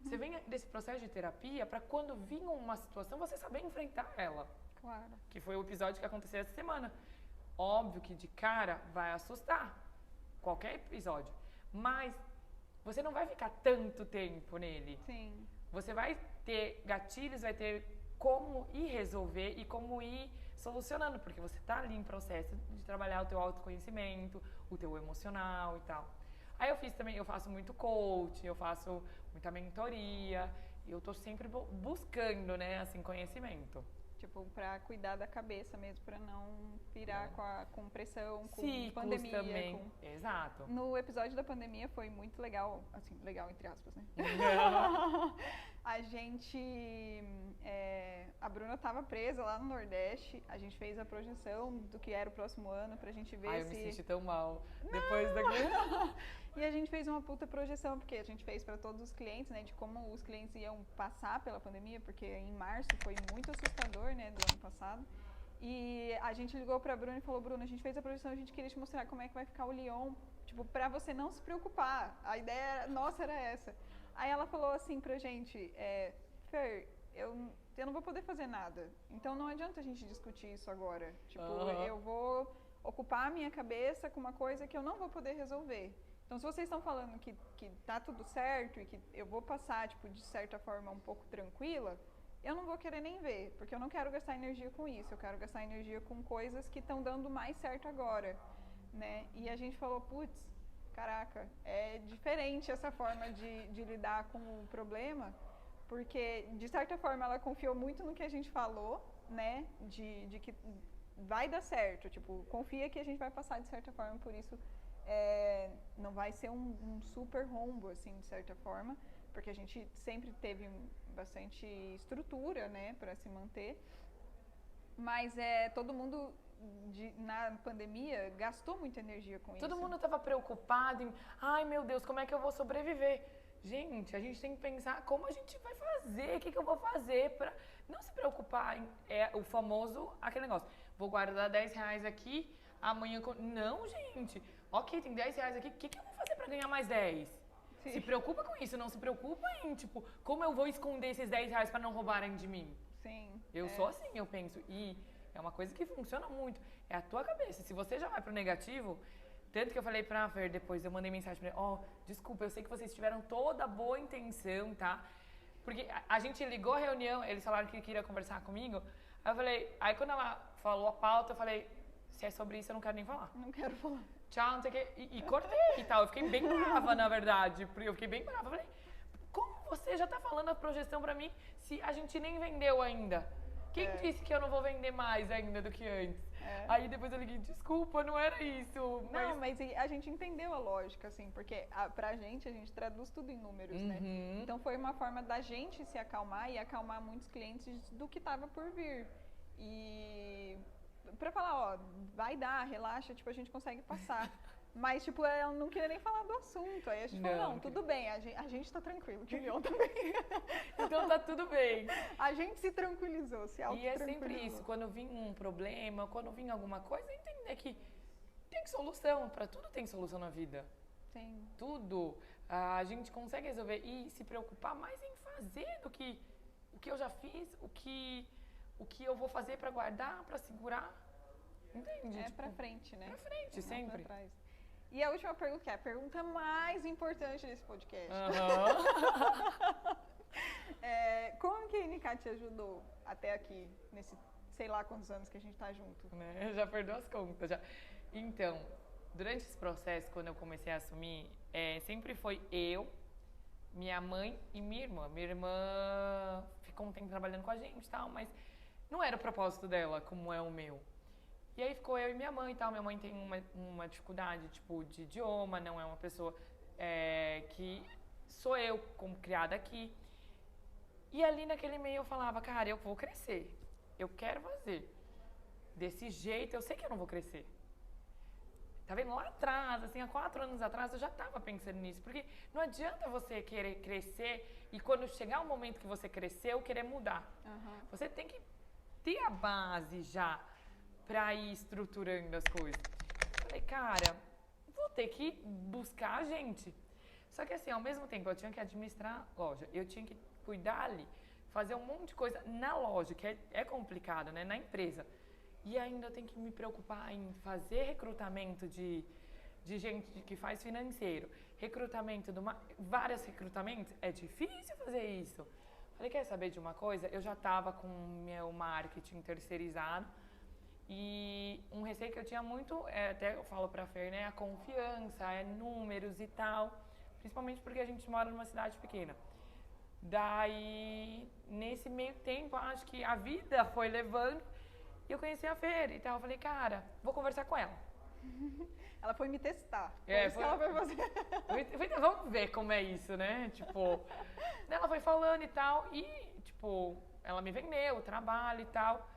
S2: Você vem desse processo de terapia para quando vir uma situação, você saber enfrentar ela.
S1: Claro.
S2: Que foi o episódio que aconteceu essa semana. Óbvio que de cara vai assustar. Qualquer episódio. Mas você não vai ficar tanto tempo nele.
S1: Sim.
S2: Você vai ter gatilhos, vai ter como ir resolver e como ir solucionando, porque você está ali em processo de trabalhar o teu autoconhecimento, o teu emocional e tal. Aí eu faço muito coaching, eu faço muita mentoria, e eu tô sempre buscando, né, assim, conhecimento.
S1: Tipo, pra cuidar da cabeça mesmo, pra não pirar com pressão, com
S2: Ciclos
S1: pandemia.
S2: Também. Exato.
S1: No episódio da pandemia foi muito legal, assim, legal entre aspas, né? A gente, a Bruna estava presa lá no Nordeste, a gente fez a projeção do que era o próximo ano pra gente ver
S2: eu me senti tão mal depois daquele...
S1: E a gente fez uma puta projeção, porque a gente fez para todos os clientes, né, de como os clientes iam passar pela pandemia, porque em março foi muito assustador, né, do ano passado. E a gente ligou pra Bruna e falou, Bruna, a gente fez a projeção, a gente queria te mostrar como é que vai ficar o Lyon, tipo, pra você não se preocupar. A ideia nossa era essa. Aí ela falou assim pra gente, Fer, eu não vou poder fazer nada, então não adianta a gente discutir isso agora. Tipo, eu vou ocupar a minha cabeça com uma coisa que eu não vou poder resolver. Então, se vocês estão falando que tá tudo certo e que eu vou passar, tipo, de certa forma um pouco tranquila, eu não vou querer nem ver, porque eu não quero gastar energia com isso, eu quero gastar energia com coisas que estão dando mais certo agora, né? E a gente falou, putz, caraca, é diferente essa forma de lidar com o problema, porque, de certa forma, ela confiou muito no que a gente falou, né? De que vai dar certo, tipo, confia que a gente vai passar de certa forma, por isso... não vai ser um super rombo, assim, de certa forma, porque a gente sempre teve bastante estrutura, né, para se manter. Mas todo mundo na pandemia gastou muita energia com isso.
S2: Todo mundo estava preocupado em, ai meu Deus, como é que eu vou sobreviver? Gente, a gente tem que pensar como a gente vai fazer, o que eu vou fazer para não se preocupar em, o famoso, aquele negócio, vou guardar R$10 aqui, amanhã... Não, gente... Ok, tem R$10 aqui, o que eu vou fazer pra ganhar mais 10? Sim. Se preocupa com isso, não se preocupa em, tipo, como eu vou esconder esses R$10 pra não roubarem de mim?
S1: Sim.
S2: Eu sou assim, eu penso. E é uma coisa que funciona muito. É a tua cabeça. Se você já vai pro negativo, tanto que eu falei pra Fer depois, eu mandei mensagem pra ele, desculpa, eu sei que vocês tiveram toda a boa intenção, tá? Porque a gente ligou a reunião, eles falaram que queria conversar comigo. Aí eu falei, aí quando ela falou a pauta, eu falei, se é sobre isso, eu não quero nem falar.
S1: Não quero falar.
S2: Tchau, não sei o quê. E cortei e tal. Eu fiquei bem brava, na verdade. Porque eu fiquei bem brava. Eu falei, como você já tá falando a projeção pra mim se a gente nem vendeu ainda? Quem disse que eu não vou vender mais ainda do que antes? Aí depois eu liguei, desculpa, não era isso.
S1: Não, mas a gente entendeu a lógica, assim, porque pra gente, a gente traduz tudo em números, né? Então foi uma forma da gente se acalmar e acalmar muitos clientes do que tava por vir. E pra falar, ó, vai dar, relaxa, tipo, a gente consegue passar. Mas, tipo, ela não queria nem falar do assunto. Aí a gente falou, não, tudo bem, a gente tá tranquilo, que eu também.
S2: Então tá tudo bem.
S1: A gente se tranquilizou, se autotranquilizou.
S2: E é sempre isso, quando vinha um problema, quando vinha alguma coisa, entender que tem solução, pra tudo tem solução na vida.
S1: Tem.
S2: Tudo a gente consegue resolver e se preocupar mais em fazer do que o que eu já fiz, o que eu vou fazer pra guardar, pra segurar. Entende?
S1: É
S2: tipo,
S1: pra frente, né?
S2: Pra frente, sempre.
S1: Pra trás. E a última pergunta, que é a pergunta mais importante desse podcast. Como que a NK te ajudou até aqui, nesse sei lá quantos anos que a gente tá junto?
S2: Né? Já perdeu as contas, já. Então, durante esse processo, quando eu comecei a assumir, sempre foi eu, minha mãe e minha irmã. Minha irmã ficou um tempo trabalhando com a gente e tal, mas não era o propósito dela, como é o meu. E aí ficou eu e minha mãe e tal. Minha mãe tem uma dificuldade, tipo, de idioma, não é uma pessoa que sou eu, como criada aqui. E ali naquele meio eu falava, cara, eu vou crescer. Eu quero fazer. Desse jeito, eu sei que eu não vou crescer. Tá vendo? Lá atrás, assim, há 4 anos atrás, eu já tava pensando nisso. Porque não adianta você querer crescer e quando chegar o momento que você cresceu, querer mudar. Você tem que ter a base já pra ir estruturando as coisas. Falei, cara, vou ter que buscar a gente. Só que assim, ao mesmo tempo, eu tinha que administrar a loja. Eu tinha que cuidar ali, fazer um monte de coisa na loja, que é complicado, né? Na empresa. E ainda eu tenho que me preocupar em fazer recrutamento de gente que faz financeiro. Recrutamento, vários recrutamentos. É difícil fazer isso. Falei, quer saber de uma coisa? Eu já estava com o meu marketing terceirizado. E um receio que eu tinha muito, até eu falo pra Fer, né? A confiança, números e tal. Principalmente porque a gente mora numa cidade pequena. Daí, nesse meio tempo, acho que a vida foi levando. E eu conheci a Fer e tal. Eu falei, cara, vou conversar com ela.
S1: Ela foi me testar. Isso que ela foi fazer.
S2: Vamos ver como é isso, né? Tipo, ela foi falando e tal. E, tipo, ela me vendeu o trabalho e tal.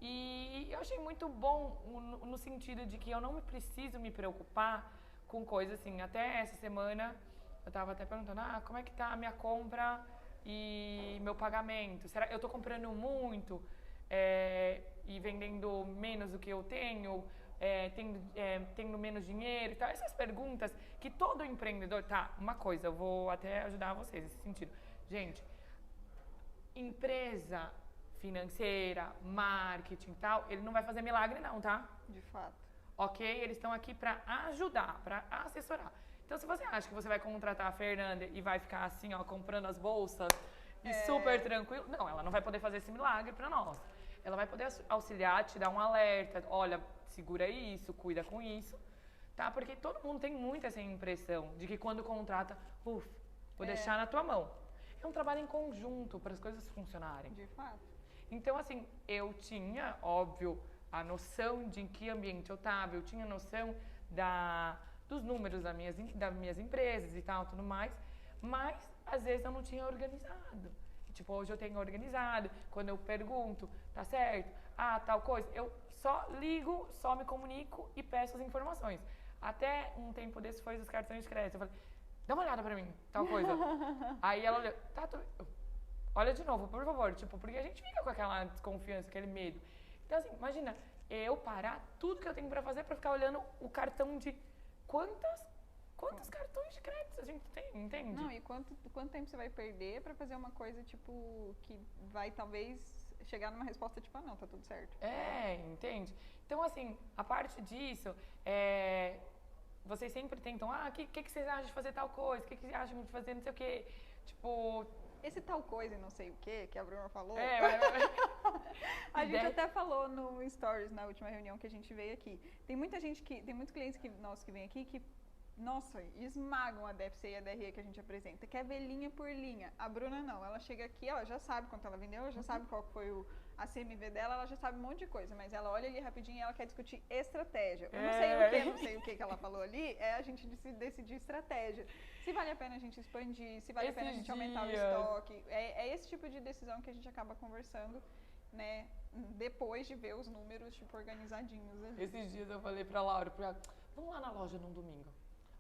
S2: E eu achei muito bom no sentido de que eu não preciso me preocupar com coisas assim. Até essa semana eu tava até perguntando, como é que tá a minha compra e meu pagamento? Será eu tô comprando muito e vendendo menos do que eu tenho? Tendo menos dinheiro e tal? Essas perguntas que todo empreendedor... Tá, uma coisa, eu vou até ajudar vocês nesse sentido. Gente, empresa financeira, marketing e tal, ele não vai fazer milagre não, tá?
S1: De fato.
S2: Ok? Eles estão aqui para ajudar, para assessorar. Então, se você acha que você vai contratar a Fernanda e vai ficar assim, ó, comprando as bolsas e super tranquilo, não, ela não vai poder fazer esse milagre para nós. Ela vai poder auxiliar, te dar um alerta, olha, segura isso, cuida com isso, tá? Porque todo mundo tem muito essa impressão de que quando contrata, vou deixar na tua mão. É um trabalho em conjunto para as coisas funcionarem.
S1: De fato.
S2: Então, assim, eu tinha, óbvio, a noção de em que ambiente eu estava, eu tinha noção dos números das minhas empresas e tal, tudo mais, mas às vezes eu não tinha organizado. Tipo, hoje eu tenho organizado, quando eu pergunto, tá certo? Tal coisa, eu só ligo, só me comunico e peço as informações. Até um tempo desse foi dos cartões de crédito, eu falei, dá uma olhada pra mim, tal coisa. Aí ela olhou, olha de novo, por favor, tipo, porque a gente fica com aquela desconfiança, aquele medo. Então, assim, imagina, eu parar tudo que eu tenho pra fazer pra ficar olhando o cartão de quantos cartões de crédito a gente tem, entende?
S1: Não, e quanto tempo você vai perder pra fazer uma coisa, tipo, que vai talvez chegar numa resposta tipo, não, tá tudo certo.
S2: Entende? Então, assim, a parte disso, vocês sempre tentam, o que vocês acham de fazer tal coisa? O que vocês acham de fazer não sei o quê? Tipo,
S1: esse tal coisa e não sei o que a Bruna falou. A gente
S2: Ideia.
S1: até falou no Stories na última reunião que a gente veio aqui. Tem muitos clientes nossos que vêm aqui que, nossa, esmagam a DFC e a DRE que a gente apresenta, que é ver linha por linha. A Bruna não, ela chega aqui, ela já sabe quanto ela vendeu, ela já sabe qual foi a CMV dela, ela já sabe um monte de coisa, mas ela olha ali rapidinho e ela quer discutir estratégia. Eu não sei o que ela falou ali, é a gente decidir estratégia. Se vale a pena a gente expandir, se vale a pena a gente aumentar o estoque. É esse tipo de decisão que a gente acaba conversando, né, depois de ver os números, tipo, organizadinhos ali.
S2: Esses dias eu falei pra Laura, vamos lá na loja num domingo.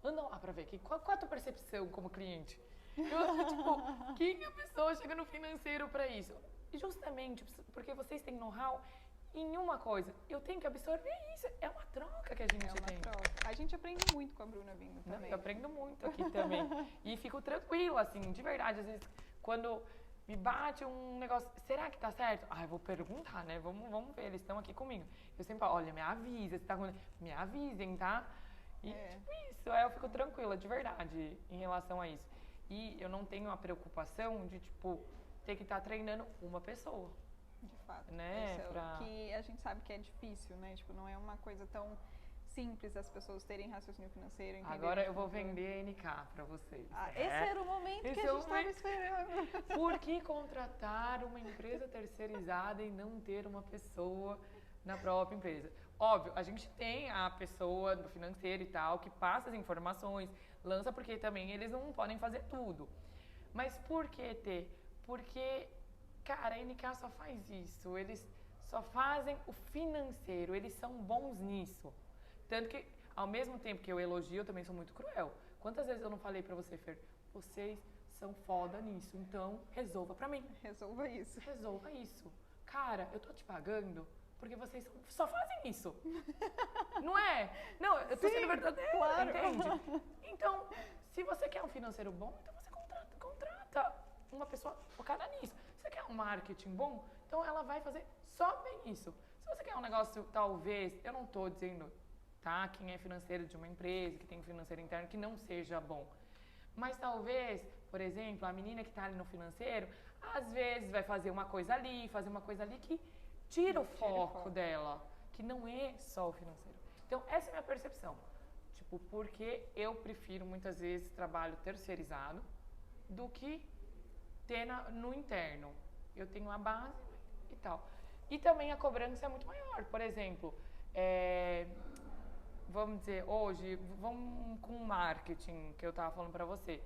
S2: Anda lá pra ver, qual é a tua percepção como cliente? Eu, tipo, o que a pessoa chega no financeiro pra isso? E justamente porque vocês têm know-how em uma coisa, eu tenho que absorver isso. É uma troca que a gente tem.
S1: Troca. A gente aprende muito com a Bruna vindo também.
S2: Não, eu aprendo muito aqui também. E fico tranquila, assim, de verdade. Às vezes, quando me bate um negócio, será que tá certo? Ah, eu vou perguntar, né? Vamos ver, eles estão aqui comigo. Eu sempre falo, olha, me avisa, se tá com... Me avisem, tá? E tipo isso, aí eu fico tranquila, de verdade, em relação a isso. E eu não tenho a preocupação de, tipo, ter que estar treinando uma pessoa.
S1: De fato.
S2: Né?
S1: Que a gente sabe que é difícil, né? Tipo, não é uma coisa tão simples as pessoas terem raciocínio financeiro.
S2: Agora eu vou vender NK pra vocês.
S1: Esse era o momento que a gente estava esperando.
S2: Por que contratar uma empresa terceirizada e não ter uma pessoa na própria empresa? Óbvio, a gente tem a pessoa do financeiro e tal, que passa as informações, lança, porque também eles não podem fazer tudo. Mas por que ter? Porque, cara, a NK só faz isso, eles só fazem o financeiro, eles são bons nisso. Tanto que, ao mesmo tempo que eu elogio, eu também sou muito cruel. Quantas vezes eu não falei pra você, Fer, vocês são foda nisso, então resolva pra mim.
S1: Resolva isso.
S2: Resolva isso. Cara, eu tô te pagando porque vocês só fazem isso. Não é? Não, eu tô sendo verdadeira, claro. Entende? Então, se você quer um financeiro bom, então você contrata uma pessoa focada nisso. Se você quer um marketing bom, então ela vai fazer só bem isso. Se você quer um negócio, talvez, eu não tô dizendo, tá, quem é financeiro de uma empresa, que tem um financeiro interno, que não seja bom. Mas talvez, por exemplo, a menina que tá ali no financeiro, às vezes vai fazer uma coisa ali que tira o foco dela, que não é só o financeiro. Então, essa é a minha percepção. Tipo, porque eu prefiro muitas vezes trabalho terceirizado do que ter no interno. Eu tenho a base e tal. E também a cobrança é muito maior. Por exemplo, vamos dizer, hoje, vamos com o marketing que eu tava falando pra você.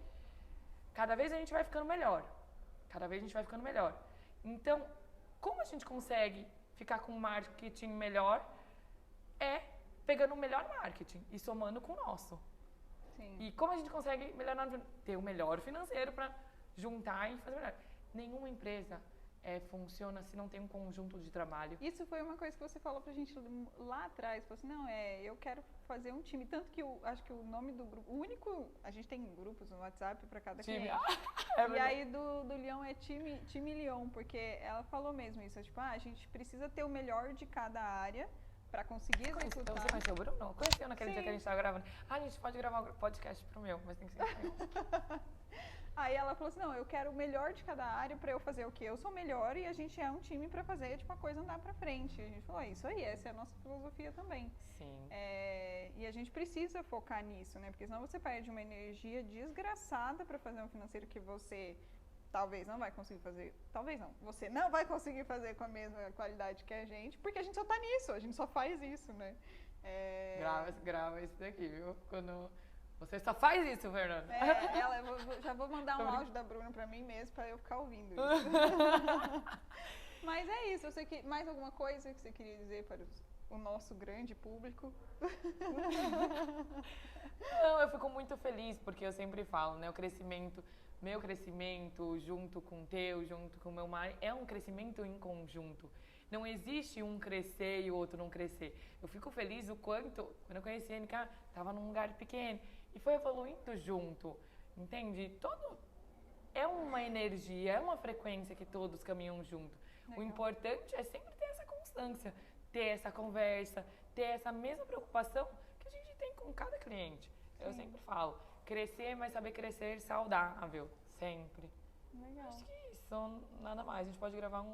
S2: Cada vez a gente vai ficando melhor. Então, como a gente consegue ficar com um marketing melhor é pegando o melhor marketing e somando com o nosso.
S1: Sim.
S2: E como a gente consegue melhorar, ter o melhor financeiro para juntar e fazer melhor. Nenhuma empresa funciona se não tem um conjunto de trabalho.
S1: Isso foi uma coisa que você falou pra gente lá atrás. Falou assim, não, eu quero fazer um time. Tanto que acho que o nome do grupo, a gente tem grupos no WhatsApp pra cada cliente. E aí do Leão é time Leão, porque ela falou mesmo isso. Tipo, a gente precisa ter o melhor de cada área pra conseguir executar.
S2: Então você conheceu o Bruno? Não. Conheceu naquele dia que a gente tava gravando. A gente pode gravar um podcast pro meu, mas tem que ser meu.
S1: Aí ela falou assim, não, eu quero o melhor de cada área pra eu fazer o que eu sou melhor e a gente é um time pra fazer, tipo, a coisa andar pra frente. A gente falou, isso aí, essa é a nossa filosofia também.
S2: Sim.
S1: E a gente precisa focar nisso, né? Porque senão você perde uma energia desgraçada pra fazer um financeiro que você talvez não vai conseguir fazer. Talvez não. Você não vai conseguir fazer com a mesma qualidade que a gente, porque a gente só tá nisso, a gente só faz isso, né?
S2: Grava isso daqui, viu? Quando... Você só faz isso, Fernanda.
S1: Já vou mandar um áudio da Bruna pra mim mesmo, pra eu ficar ouvindo isso. Mas é isso. Mais alguma coisa que você queria dizer para o nosso grande público?
S2: Não, eu fico muito feliz, porque eu sempre falo, né? Meu crescimento junto com o teu, junto com o meu marido, é um crescimento em conjunto. Não existe um crescer e o outro não crescer. Eu fico feliz o quanto, quando eu conheci a NK, tava num lugar pequeno e foi evoluindo junto, entende? É uma energia, é uma frequência que todos caminham junto. Legal. O importante é sempre ter essa constância, ter essa conversa, ter essa mesma preocupação que a gente tem com cada cliente. Sim. Eu sempre falo, crescer, mas saber crescer saudável, sempre.
S1: Legal.
S2: Acho que é isso, nada mais. A gente pode gravar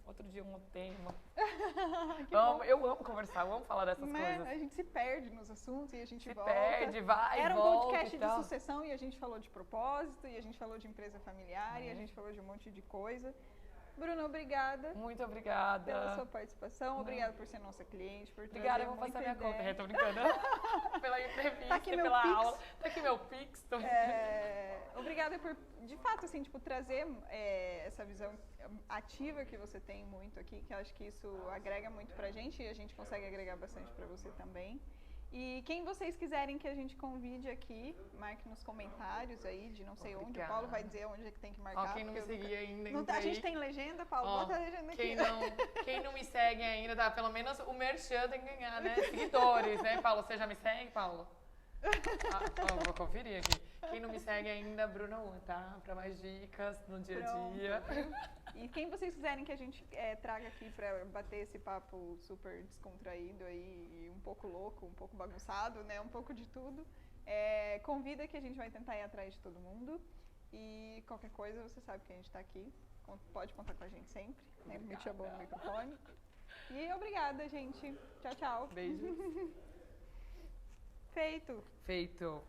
S2: outro dia um tema. Eu amo conversar, eu amo falar dessas coisas.
S1: A gente se perde nos assuntos e a gente volta.
S2: Perde, vai,
S1: Era um
S2: volta
S1: podcast
S2: e
S1: de
S2: tal.
S1: sucessão e a gente falou de propósito, e a gente falou de empresa familiar, e a gente falou de um monte de coisa. Bruna, obrigada.
S2: Muito obrigada.
S1: Pela sua participação. Obrigada por ser nossa cliente, por trazer
S2: Obrigada, eu vou passar minha conta. Tô brincando. Pela entrevista,
S1: tá aqui meu
S2: pela
S1: Pix.
S2: aula. Tá aqui meu Pix.
S1: Obrigada por, de fato, assim, tipo, trazer essa visão ativa que você tem muito aqui, que eu acho que isso agrega muito pra gente e a gente consegue agregar bastante pra você também. E quem vocês quiserem que a gente convide aqui, marque nos comentários aí, de não sei onde. O Paulo vai dizer onde é que tem que marcar.
S2: Quem não me seguir ainda,
S1: a gente tem legenda, Paulo, bota a legenda aqui.
S2: Quem não me segue ainda, tá? Pelo menos o merchan tem que ganhar, né? Seguidores, né, Paulo? Você já me segue, Paulo? Vou conferir aqui. Quem não me segue ainda, Bruna Uan, tá? Pra mais dicas no dia a dia.
S1: E quem vocês quiserem que a gente traga aqui pra bater esse papo super descontraído aí, e um pouco louco, um pouco bagunçado, né? Um pouco de tudo. Convida que a gente vai tentar ir atrás de todo mundo. E qualquer coisa, você sabe que a gente tá aqui. Pode contar com a gente sempre. Mete a boa no microfone. E obrigada, gente. Tchau, tchau.
S2: Beijos.
S1: Feito.
S2: Feito.